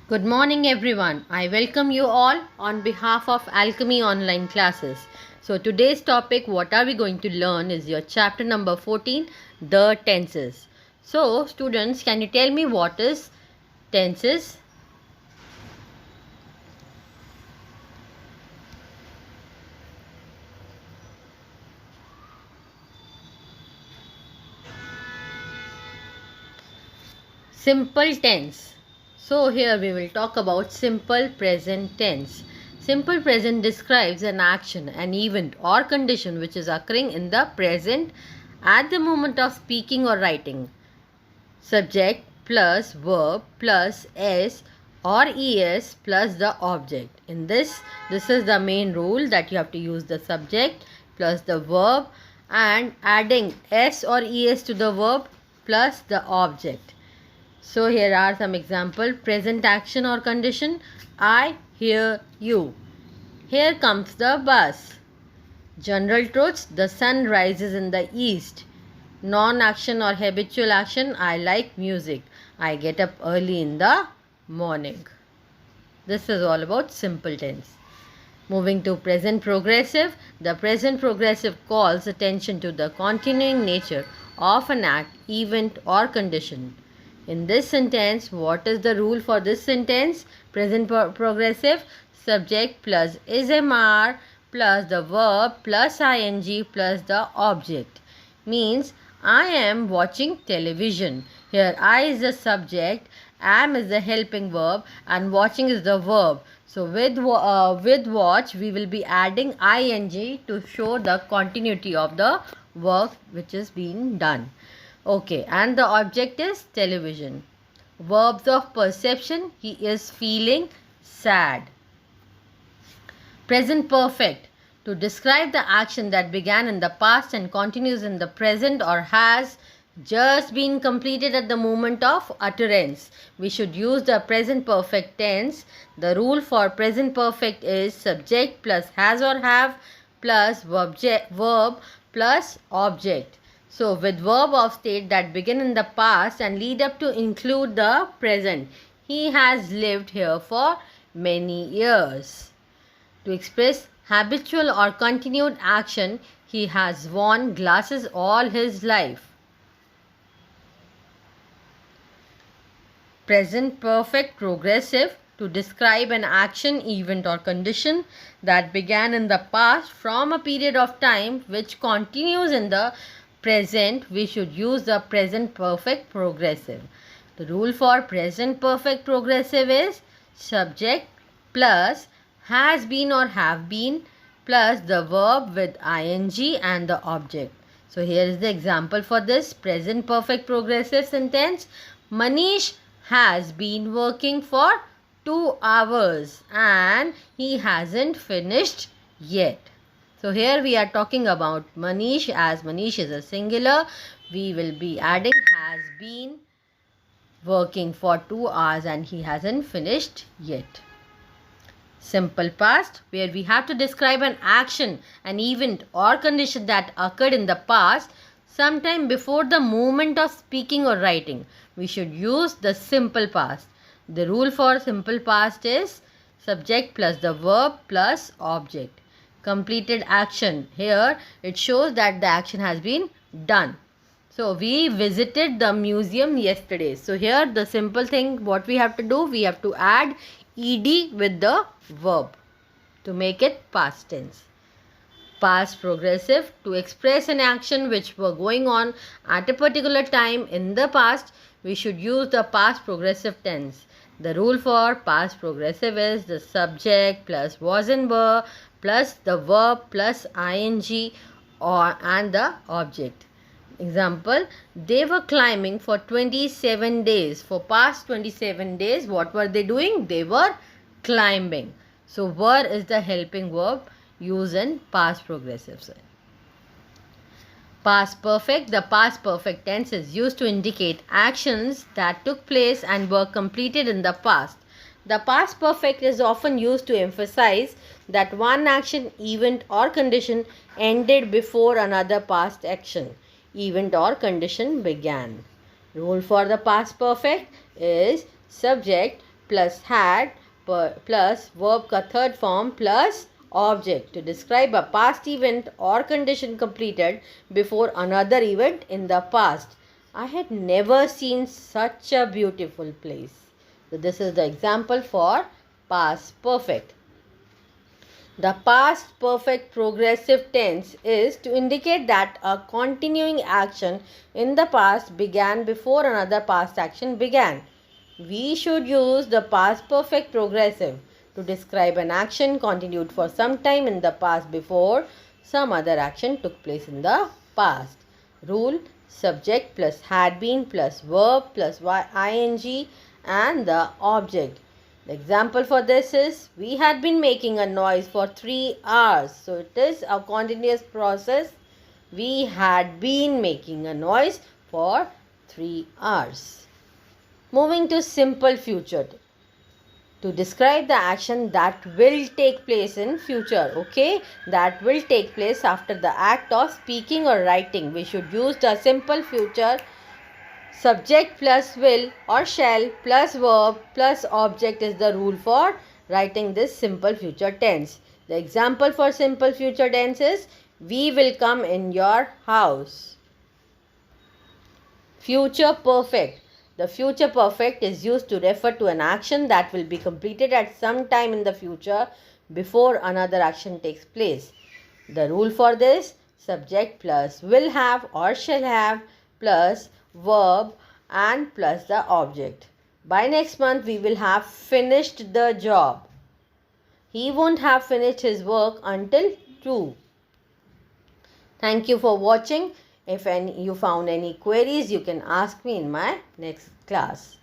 Good morning, everyone. I welcome you all on behalf of Alchemy Online Classes. So, today's topic, what are we going to learn, is your chapter number 14, the tenses. So, students, can you tell me what is tenses? Simple tense. So here we will talk about simple present tense. Simple present describes an action, an event or condition which is occurring in the present at the moment of speaking or writing. Subject plus verb plus s or es plus the object. In this is the main rule, that you have to use the subject plus the verb and adding s or es to the verb plus the object. So here are some example. Present action or condition. I hear you. Here comes the bus. General truths. The sun rises in the east. Non-action or habitual action. I like music. I get up early in the morning. This is all about simple tense. Moving to present progressive. The present progressive calls attention to the continuing nature of an act, event or condition. In this sentence, what is the rule for this sentence? Present progressive, subject plus ismr plus the verb plus ing plus the object. Means, I am watching television. Here I is the subject, am is the helping verb and watching is the verb. So with watch we will be adding ing to show the continuity of the work which is being done. Okay, and the object is television. Verbs of perception. He is feeling sad. Present perfect. To describe the action that began in the past and continues in the present or has just been completed at the moment of utterance. We should use the present perfect tense. The rule for present perfect is subject plus has or have plus verb plus object. So with verb of state that begin in the past and lead up to include the present. He has lived here for many years. To express habitual or continued action, he has worn glasses all his life. Present perfect progressive. To describe an action, event or condition that began in the past from a period of time which continues in the present, we should use the present perfect progressive. The rule for present perfect progressive is subject plus has been or have been plus the verb with ing and the object. So here is the example for this present perfect progressive sentence. Manish has been working for 2 hours and he hasn't finished yet. So here we are talking about Manish. As Manish is a singular, we will be adding has been working for 2 hours and he hasn't finished yet. Simple past, where we have to describe an action, an event or condition that occurred in the past sometime before the moment of speaking or writing. We should use the simple past. The rule for simple past is subject plus the verb plus object. Completed action. Here it shows that the action has been done. So we visited the museum yesterday. So here the simple thing what we have to do, we have to add ed with the verb to make it past tense. Past progressive. To express an action which were going on at a particular time in the past, we should use the past progressive tense. The rule for past progressive is the subject plus was and were plus the verb plus ing or and the object. Example, they were climbing for 27 days. For past 27 days, what were they doing? They were climbing. So were is the helping verb used in past progressive. Past perfect. The past perfect tense is used to indicate actions that took place and were completed in the past. The past perfect is often used to emphasize that one action, event or condition ended before another past action, event or condition began. Rule for the past perfect is subject plus had plus verb ka third form plus object to describe a past event or condition completed before another event in the past. I had never seen such a beautiful place. So this is the example for past perfect. The past perfect progressive tense is to indicate that a continuing action in the past began before another past action began. We should use the past perfect progressive to describe an action continued for some time in the past before some other action took place in the past. Rule: subject plus had been plus verb plus ing and the object. The example for this is, we had been making a noise for 3 hours. So it is a continuous process. We had been making a noise for 3 hours. Moving to simple future. To describe the action that will take place in future. Okay. That will take place after the act of speaking or writing. We should use the simple future. Subject plus will or shall plus verb plus object is the rule for writing this simple future tense. The example for simple future tense is, we will come in your house. Future perfect. The future perfect is used to refer to an action that will be completed at some time in the future before another action takes place. The rule for this: subject plus will have or shall have plus verb and plus the object. By next month we will have finished the job. He won't have finished his work until 2. Thank you for watching. If you found any queries, you can ask me in my next class.